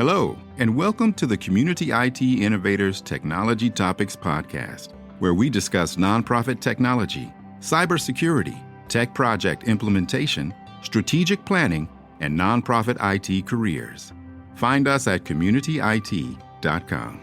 Hello, and welcome to the Community IT Innovators Technology Topics Podcast, where we discuss nonprofit technology, cybersecurity, tech project implementation, strategic planning, and nonprofit IT careers. Find us at communityit.com.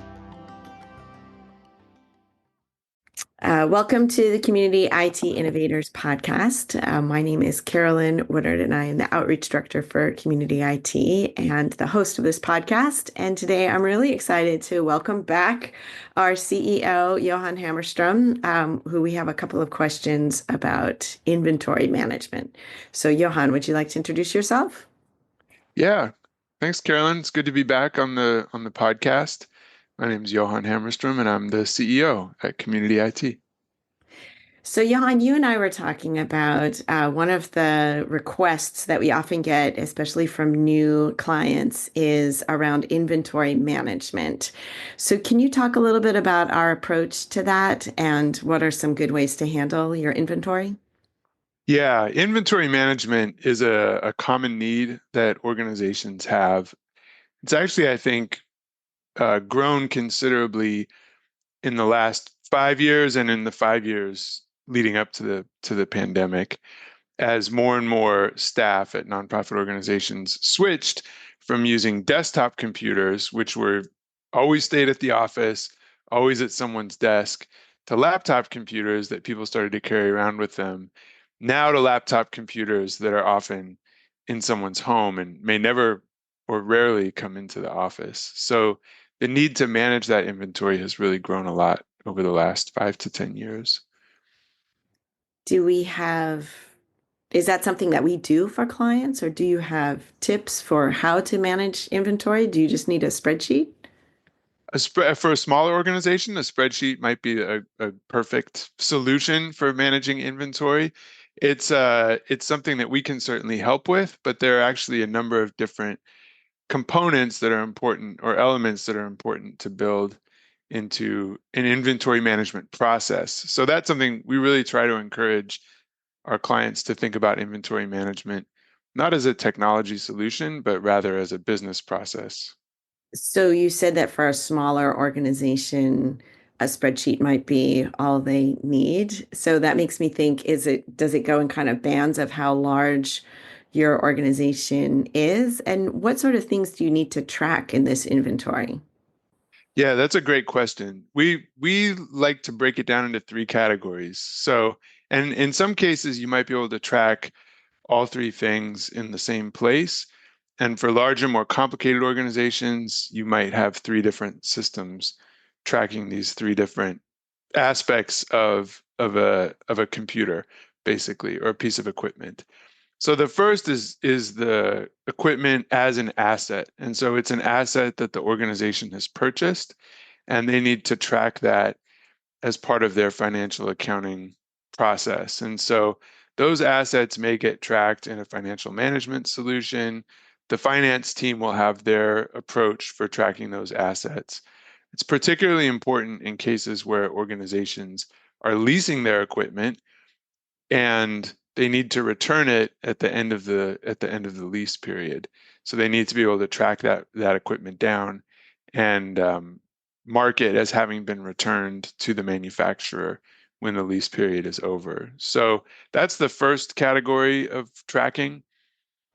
Welcome to the Community IT Innovators Podcast. My name is Carolyn Woodard, and I am the Outreach Director for Community IT and the host of this podcast. And today I'm really excited to welcome back our CEO, Johan Hammerstrom, who we have a couple of questions about inventory management. So Johan, would you like to introduce yourself? Yeah, thanks, Carolyn. It's good to be back on the podcast. My name is Johan Hammerstrom, and I'm the CEO at Community IT. So, Johan, you and I were talking about one of the requests that we often get, especially from new clients, is around inventory management. So, can you talk a little bit about our approach to that and what are some good ways to handle your inventory? Yeah, inventory management is a common need that organizations have. It's actually, I think, grown considerably in the last 5 years and in the 5 years leading up to the pandemic, as more and more staff at nonprofit organizations switched from using desktop computers, which were always stayed at the office, always at someone's desk, to laptop computers that people started to carry around with them, now to laptop computers that are often in someone's home and may never or rarely come into the office. So the need to manage that inventory has really grown a lot over the last 5 to 10 years. Is that something that we do for clients, or do you have tips for how to manage inventory? Do you just need a spreadsheet? For a smaller organization, a spreadsheet might be a perfect solution for managing inventory. It's something that we can certainly help with, but there are actually a number of different components that are important, or elements that are important to build into an inventory management process. So that's something we really try to encourage our clients to think about inventory management, not as a technology solution, but rather as a business process. So you said that for a smaller organization, a spreadsheet might be all they need. So that makes me think, does it go in kind of bands of how large your organization is? And what sort of things do you need to track in this inventory? Yeah, that's a great question. We like to break it down into three categories. So, and in some cases, you might be able to track all three things in the same place. And for larger, more complicated organizations, you might have three different systems tracking these three different aspects of a computer, basically, or a piece of equipment. So the first is the equipment as an asset. And so it's an asset that the organization has purchased, and they need to track that as part of their financial accounting process. And so those assets may get tracked in a financial management solution. The finance team will have their approach for tracking those assets. It's particularly important in cases where organizations are leasing their equipment and they need to return it at the end of the lease period. So they need to be able to track that equipment down and mark it as having been returned to the manufacturer when the lease period is over. So that's the first category of tracking.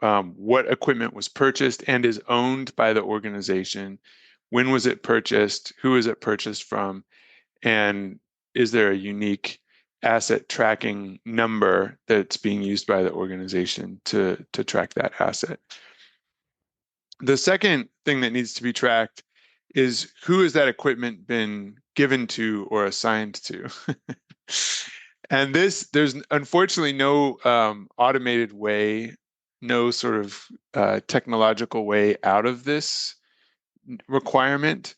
What equipment was purchased and is owned by the organization? When was it purchased? Who is it purchased from? And is there a unique asset tracking number that's being used by the organization to track that asset? The second thing that needs to be tracked is, who has that equipment been given to or assigned to? And there's unfortunately no automated way, no sort of technological way out of this requirement.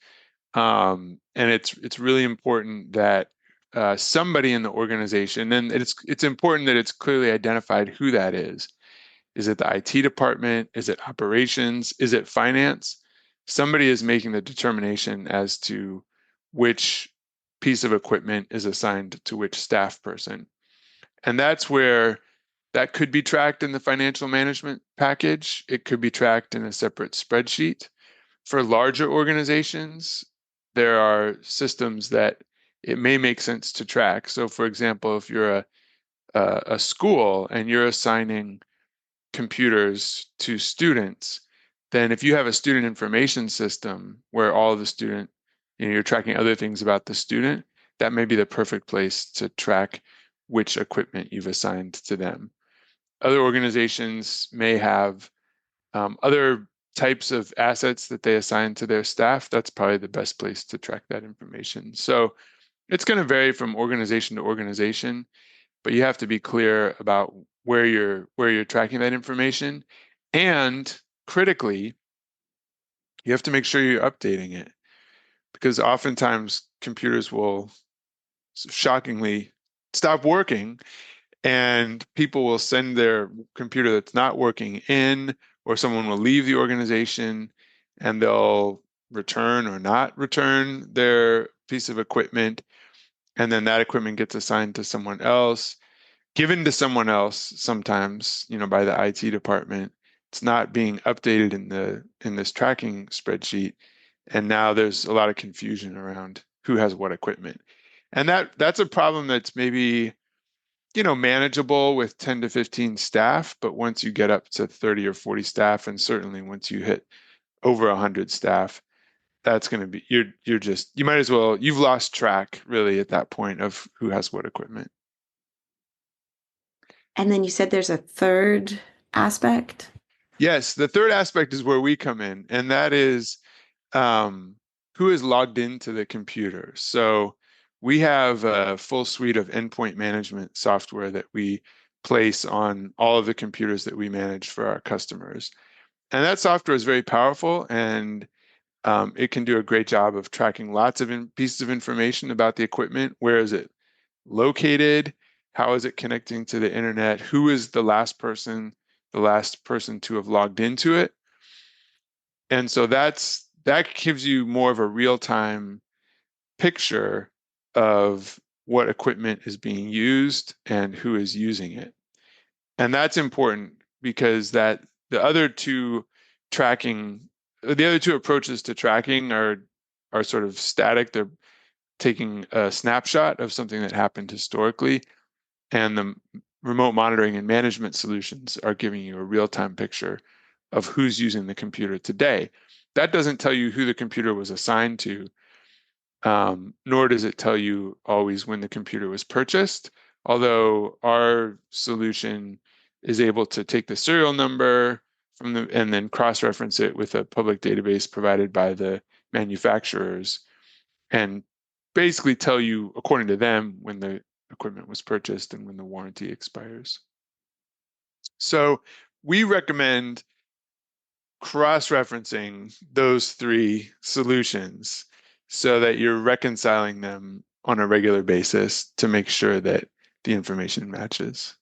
And it's really important that somebody in the organization, and it's important that it's clearly identified who that is. Is it the IT department? Is it operations? Is it finance? Somebody is making the determination as to which piece of equipment is assigned to which staff person. And that's where that could be tracked in the financial management package. It could be tracked in a separate spreadsheet. For larger organizations, there are systems that it may make sense to track. So, for example, if you're a school and you're assigning computers to students, then if you have a student information system where all of the student, you're tracking other things about the student, that may be the perfect place to track which equipment you've assigned to them. Other organizations may have other types of assets that they assign to their staff. That's probably the best place to track that information. So it's going to vary from organization to organization, but you have to be clear about where you're tracking that information. And critically, you have to make sure you're updating it, because oftentimes computers will shockingly stop working, and people will send their computer that's not working in, or someone will leave the organization and they'll return or not return their piece of equipment. And then that equipment gets assigned to someone else, given to someone else sometimes, by the IT department. It's not being updated in this tracking spreadsheet. And now there's a lot of confusion around who has what equipment. And that's a problem that's maybe manageable with 10 to 15 staff, but once you get up to 30 or 40 staff, and certainly once you hit over 100 staff, that's going to be, you might as well, you've lost track really at that point of who has what equipment. And then you said there's a third aspect. Yes, the third aspect is where we come in, and that is who is logged into the computer. So we have a full suite of endpoint management software that we place on all of the computers that we manage for our customers. And that software is very powerful, and it can do a great job of tracking lots of pieces of information about the equipment. Where is it located? How is it connecting to the internet? Who is the last person to have logged into it? And so that gives you more of a real-time picture of what equipment is being used and who is using it. And that's important because the other two approaches to tracking are sort of static. They're taking a snapshot of something that happened historically, and the remote monitoring and management solutions are giving you a real-time picture of who's using the computer today. That doesn't tell you who the computer was assigned to, nor does it tell you always when the computer was purchased, although our solution is able to take the serial number and then cross-reference it with a public database provided by the manufacturers, and basically tell you, according to them, when the equipment was purchased and when the warranty expires. So we recommend cross-referencing those three solutions so that you're reconciling them on a regular basis to make sure that the information matches.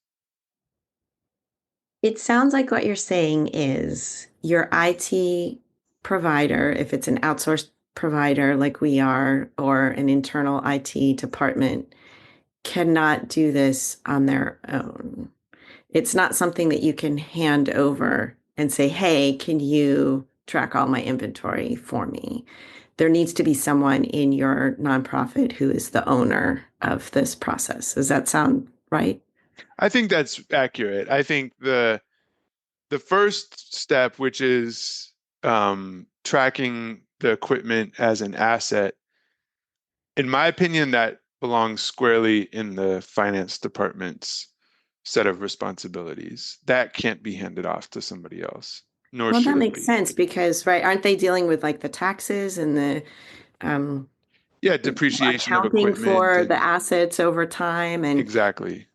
It sounds like what you're saying is your IT provider, if it's an outsourced provider like we are, or an internal IT department, cannot do this on their own. It's not something that you can hand over and say, hey, can you track all my inventory for me? There needs to be someone in your nonprofit who is the owner of this process. Does that sound right? I think that's accurate. I think the first step, which is tracking the equipment as an asset, in my opinion, that belongs squarely in the finance department's set of responsibilities. That can't be handed off to somebody else, nor Well, should that it makes be. sense because, right, aren't they dealing with like the taxes and the um, Yeah, depreciation of accounting equipment for the and assets over time? exactly.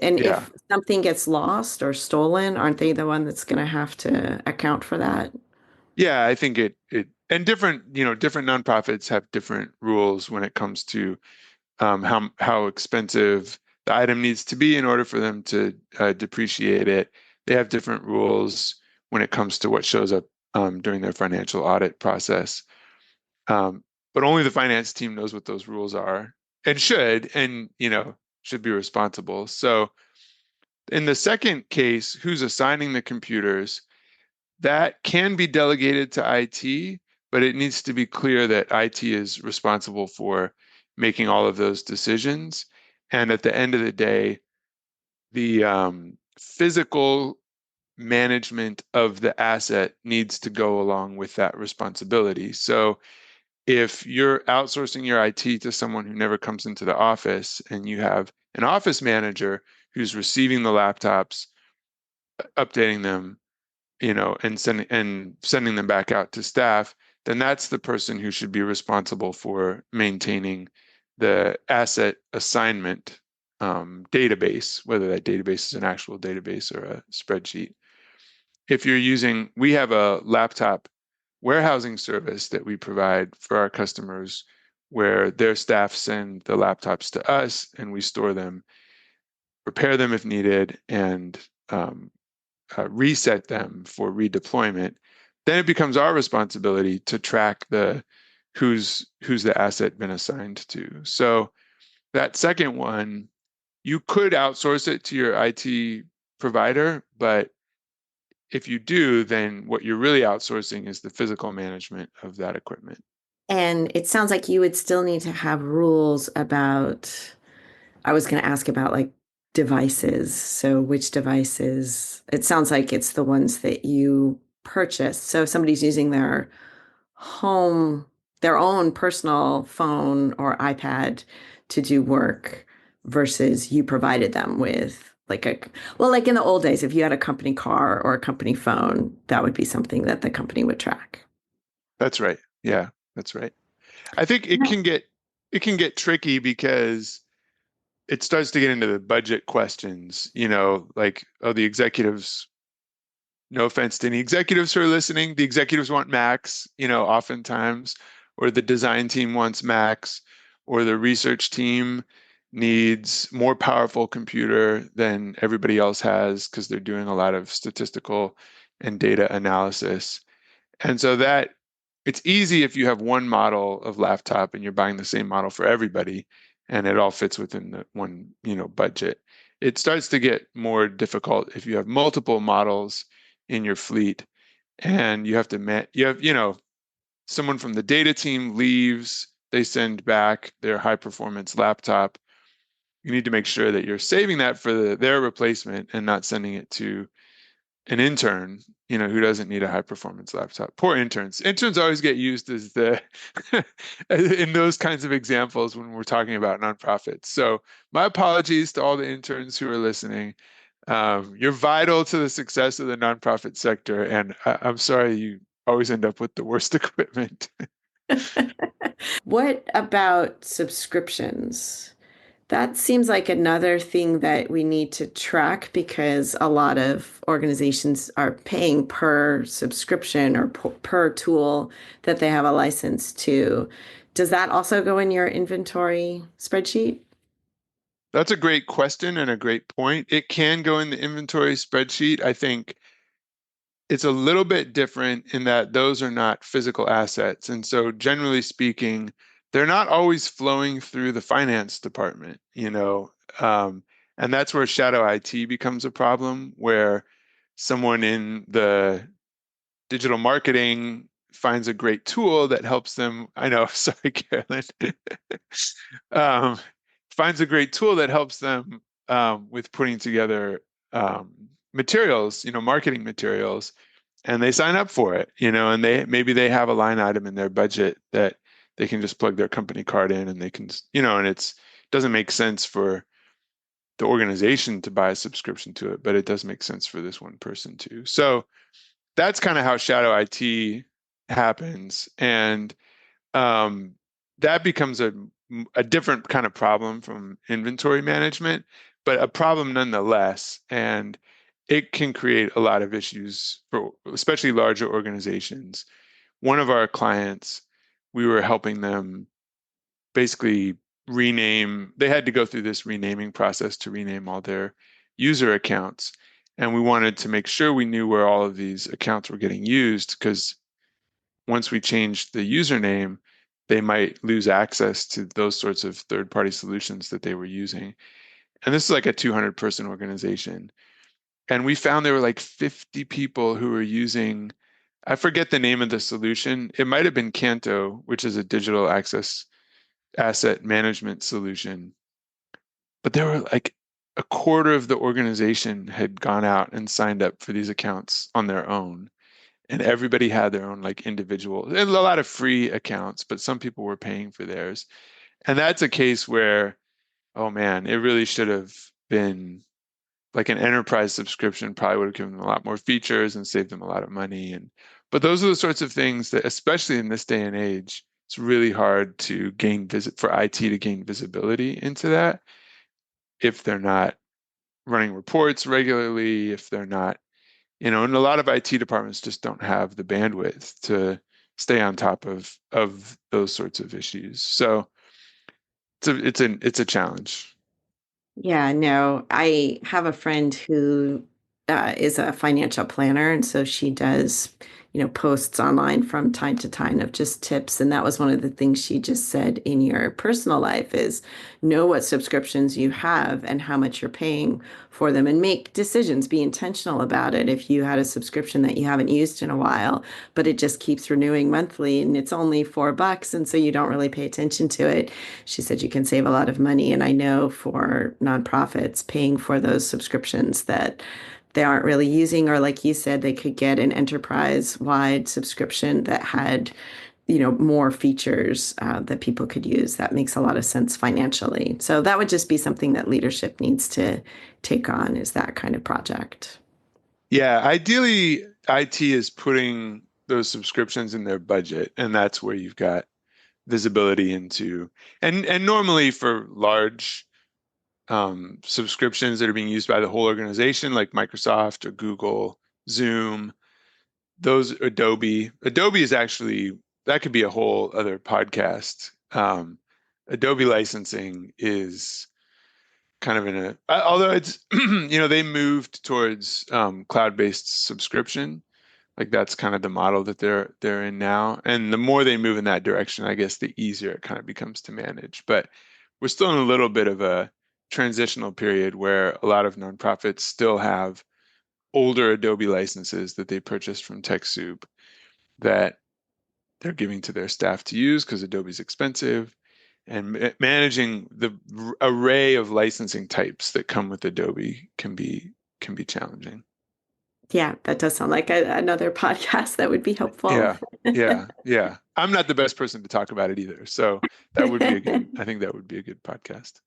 And Yeah. if something gets lost or stolen, aren't they the one that's going to have to account for that? Yeah, I think it and different nonprofits have different rules when it comes to how expensive the item needs to be in order for them to depreciate it. They have different rules when it comes to what shows up during their financial audit process. But only the finance team knows what those rules are and should be responsible. So in the second case, who's assigning the computers, that can be delegated to IT, but it needs to be clear that IT is responsible for making all of those decisions. And at the end of the day, the physical management of the asset needs to go along with that responsibility. So if you're outsourcing your IT to someone who never comes into the office and you have an office manager who's receiving the laptops, updating them, and sending them back out to staff, then that's the person who should be responsible for maintaining the asset assignment database, whether that database is an actual database or a spreadsheet. If you're using, we have a laptop warehousing service that we provide for our customers where their staff send the laptops to us and we store them, repair them if needed, and reset them for redeployment. Then it becomes our responsibility to track who's the asset been assigned to. So that second one, you could outsource it to your IT provider, but if you do, then what you're really outsourcing is the physical management of that equipment. And it sounds like you would still need to have rules about, I was going to ask about like devices. So which devices, it sounds like it's the ones that you purchase. So if somebody's using their home, their own personal phone or iPad to do work versus you provided them with like well, like in the old days, if you had a company car or a company phone, that would be something that the company would track. That's right. Yeah, that's right. I think it can get tricky because it starts to get into the budget questions, like, oh, the executives, no offense to any executives who are listening, the executives want Macs, oftentimes, or the design team wants Macs, or the research team needs more powerful computer than everybody else has because they're doing a lot of statistical and data analysis. And so that it's easy if you have one model of laptop and you're buying the same model for everybody and it all fits within the one, budget. It starts to get more difficult if you have multiple models in your fleet and you have to someone from the data team leaves, they send back their high performance laptop. You need to make sure that you're saving that for their replacement and not sending it to an intern, who doesn't need a high performance laptop. Poor interns. Interns always get used as the in those kinds of examples when we're talking about nonprofits. So my apologies to all the interns who are listening. You're vital to the success of the nonprofit sector, and I'm sorry you always end up with the worst equipment. What about subscriptions? That seems like another thing that we need to track because a lot of organizations are paying per subscription or per tool that they have a license to. Does that also go in your inventory spreadsheet? That's a great question and a great point. It can go in the inventory spreadsheet. I think it's a little bit different in that those are not physical assets. And so generally speaking, they're not always flowing through the finance department, and that's where shadow IT becomes a problem, where someone in the digital marketing finds a great tool that helps them. I know, sorry, Carolyn. um, Finds a great tool that helps them with putting together materials, marketing materials, and they sign up for it, and maybe they have a line item in their budget that they can just plug their company card in and they can, and it doesn't make sense for the organization to buy a subscription to it, but it does make sense for this one person too. So that's kind of how shadow IT happens. And um, that becomes a different kind of problem from inventory management, but a problem nonetheless. And it can create a lot of issues for especially larger organizations. One of our clients, we were helping them basically they had to go through this renaming process to rename all their user accounts. And we wanted to make sure we knew where all of these accounts were getting used because once we changed the username, they might lose access to those sorts of third-party solutions that they were using. And this is like a 200-person organization. And we found there were like 50 people who were using I forget the name of the solution. It might have been Canto, which is a digital access asset management solution. But there were like a quarter of the organization had gone out and signed up for these accounts on their own. And everybody had their own like individual, and a lot of free accounts, but some people were paying for theirs. And that's a case where, oh man, it really should have been like an enterprise subscription probably would have given them a lot more features and saved them a lot of money. But those are the sorts of things that, especially in this day and age, it's really hard to gain visit for IT to gain visibility into that if they're not running reports regularly, if they're not, and a lot of IT departments just don't have the bandwidth to stay on top of those sorts of issues. So it's a challenge. Yeah, no, I have a friend who is a financial planner, and so she does, posts online from time to time of just tips. And that was one of the things she just said in your personal life is know what subscriptions you have and how much you're paying for them and make decisions, be intentional about it. If you had a subscription that you haven't used in a while, but it just keeps renewing monthly and it's only $4, and so you don't really pay attention to it, she said you can save a lot of money. And I know for nonprofits paying for those subscriptions that they aren't really using, or like you said, they could get an enterprise-wide subscription that had, more features that people could use. That makes a lot of sense financially. So that would just be something that leadership needs to take on, is that kind of project. Yeah, ideally, IT is putting those subscriptions in their budget, and that's where you've got visibility into. And normally for large subscriptions that are being used by the whole organization, like Microsoft or Google, Zoom, those Adobe is actually that could be a whole other podcast. Adobe licensing is kind of in a although it's they moved towards cloud-based subscription, like that's kind of the model that they're in now, and the more they move in that direction, I guess the easier it kind of becomes to manage. But we're still in a little bit of a transitional period where a lot of nonprofits still have older Adobe licenses that they purchased from TechSoup that they're giving to their staff to use because Adobe's expensive, and managing the array of licensing types that come with Adobe can be challenging. Yeah, that does sound like another podcast that would be helpful. Yeah, yeah. I'm not the best person to talk about it either, so that would be a good. I think that would be a good podcast.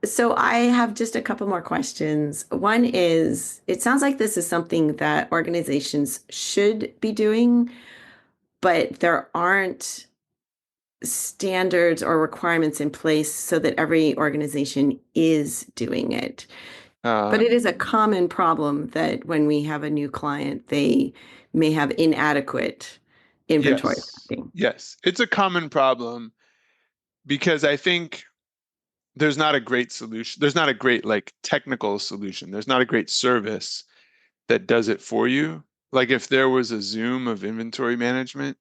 So I have just a couple more questions. One is, it sounds like this is something that organizations should be doing, but there aren't standards or requirements in place so that every organization is doing it. Uh, But it is a common problem that when we have a new client, they may have inadequate inventory yes, tracking. yes, it's a common problem because I think there's not a great solution. There's not a great like technical solution. There's not a great service that does it for you. Like if there was a Zoom of inventory management,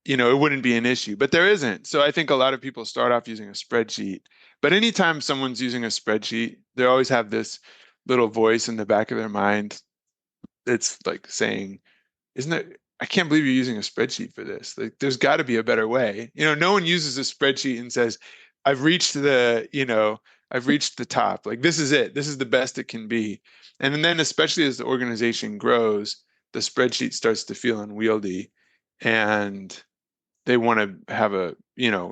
it wouldn't be an issue, but there isn't. So I think a lot of people start off using a spreadsheet, but anytime someone's using a spreadsheet, they always have this little voice in the back of their mind that's like saying, isn't it? I can't believe you're using a spreadsheet for this. Like, there's got to be a better way. No one uses a spreadsheet and says, I've reached the top. Like, this is it. This is the best it can be. And then, especially as the organization grows, the spreadsheet starts to feel unwieldy, and they want to have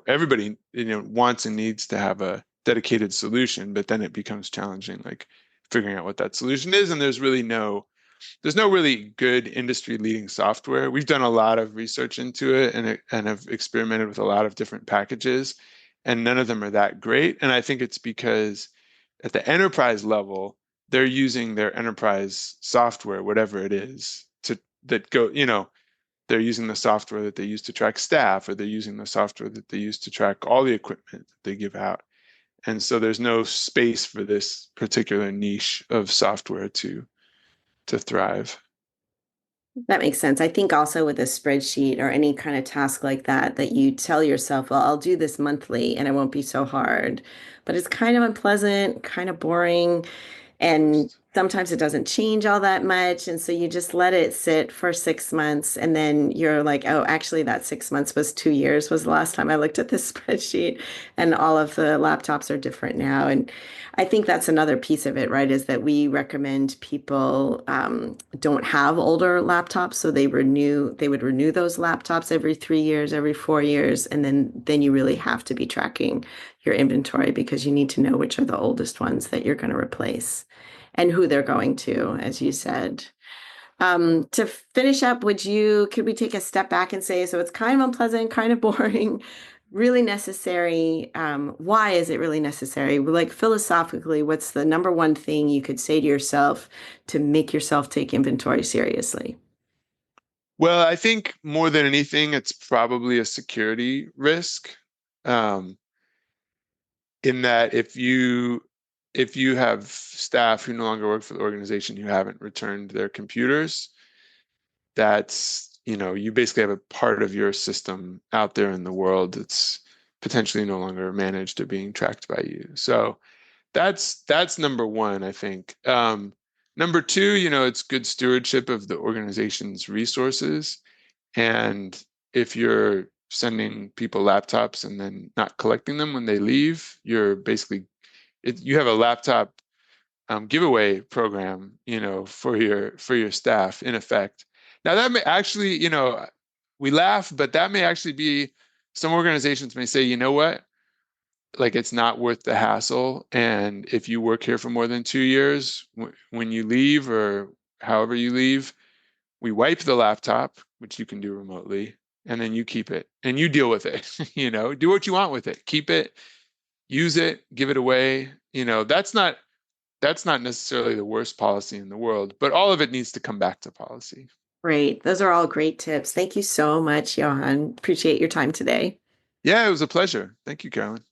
everybody, wants and needs to have a dedicated solution, but then it becomes challenging, like figuring out what that solution is. And there's no really good industry leading software. We've done a lot of research into it and have experimented with a lot of different packages, and none of them are that great. And I think it's because at the enterprise level, they're using their enterprise software, whatever it is, they're using the software that they use to track staff, or they're using the software that they use to track all the equipment that they give out. And so there's no space for this particular niche of software to thrive. That makes sense. I think also with a spreadsheet or any kind of task like that, that you tell yourself, well, I'll do this monthly and it won't be so hard. But it's kind of unpleasant, kind of boring. And sometimes it doesn't change all that much. And so you just let it sit for 6 months. And then you're like, oh, actually, that 6 months was 2 years was the last time I looked at this spreadsheet. And all of the laptops are different now. And I think that's another piece of it, right? Is that we recommend people don't have older laptops. So they would renew those laptops every 3 years, every 4 years. And then you really have to be tracking your inventory because you need to know which are the oldest ones that you're going to replace and who they're going to, as you said. To finish up, could we take a step back and say, so it's kind of unpleasant, kind of boring, really necessary. Why is it really necessary? Like philosophically, what's the number one thing you could say to yourself to make yourself take inventory seriously? Well, I think more than anything, it's probably a security risk. In that if you have staff who no longer work for the organization who haven't returned their computers, that's, you basically have a part of your system out there in the world that's potentially no longer managed or being tracked by you. So that's number one, I think. Number two, it's good stewardship of the organization's resources. And if you're sending people laptops and then not collecting them when they leave, you're basically you have a laptop giveaway program, for your staff in effect. Now that may actually, we laugh, but that may actually be, some organizations may say, you know what, like it's not worth the hassle. And if you work here for more than 2 years, when you leave or however you leave, we wipe the laptop, which you can do remotely, and then you keep it and you deal with it. Do what you want with it. Keep it, use it, give it away. That's not necessarily the worst policy in the world, but all of it needs to come back to policy. Great. Those are all great tips. Thank you so much, Johan. Appreciate your time today. Yeah, it was a pleasure. Thank you, Carolyn.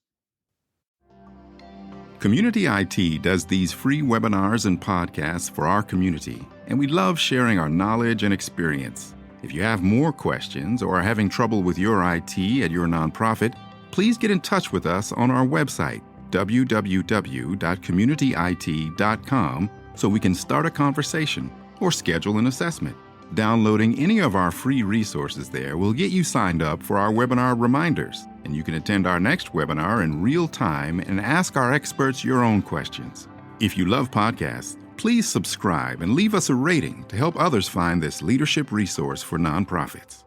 Community IT does these free webinars and podcasts for our community, and we love sharing our knowledge and experience. If you have more questions or are having trouble with your IT at your nonprofit, please get in touch with us on our website, www.communityit.com, so we can start a conversation or schedule an assessment. Downloading any of our free resources there will get you signed up for our webinar reminders, and you can attend our next webinar in real time and ask our experts your own questions. If you love podcasts, please subscribe and leave us a rating to help others find this leadership resource for nonprofits.